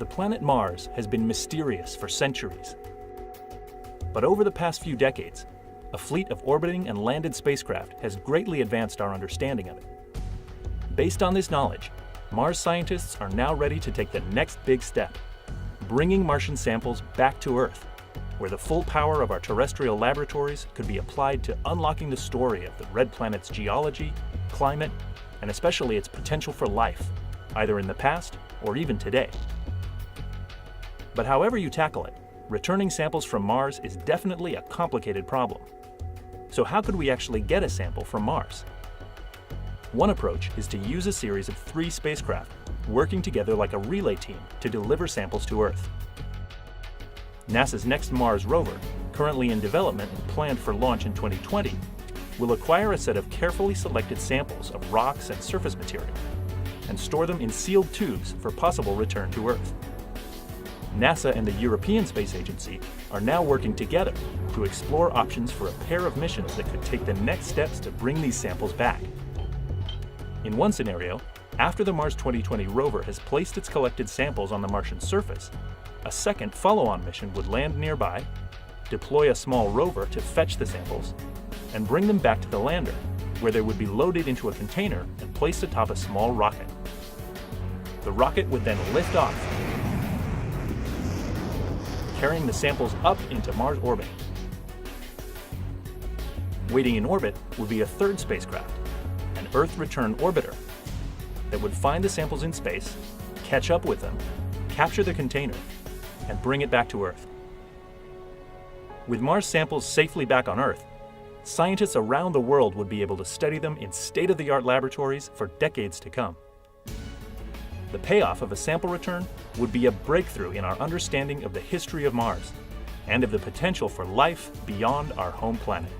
The planet Mars has been mysterious for centuries. But over the past few decades, a fleet of orbiting and landed spacecraft has greatly advanced our understanding of it. Based on this knowledge, Mars scientists are now ready to take the next big step, bringing Martian samples back to Earth, where the full power of our terrestrial laboratories could be applied to unlocking the story of the red planet's geology, climate, and especially its potential for life, either in the past or even today. But however you tackle it, returning samples from Mars is definitely a complicated problem. So how could we actually get a sample from Mars? One approach is to use a series of 3 spacecraft working together like a relay team to deliver samples to Earth. NASA's next Mars rover, currently in development and planned for launch in 2020, will acquire a set of carefully selected samples of rocks and surface material and store them in sealed tubes for possible return to Earth. NASA and the European Space Agency are now working together to explore options for a pair of missions that could take the next steps to bring these samples back. In one scenario, after the Mars 2020 rover has placed its collected samples on the Martian surface, a second follow-on mission would land nearby, deploy a small rover to fetch the samples, and bring them back to the lander, where they would be loaded into a container and placed atop a small rocket. The rocket would then lift off, carrying the samples up into Mars orbit. Waiting in orbit would be a third spacecraft, an Earth return orbiter, that would find the samples in space, catch up with them, capture the container, and bring it back to Earth. With Mars samples safely back on Earth, scientists around the world would be able to study them in state-of-the-art laboratories for decades to come. The payoff of a sample return would be a breakthrough in our understanding of the history of Mars and of the potential for life beyond our home planet.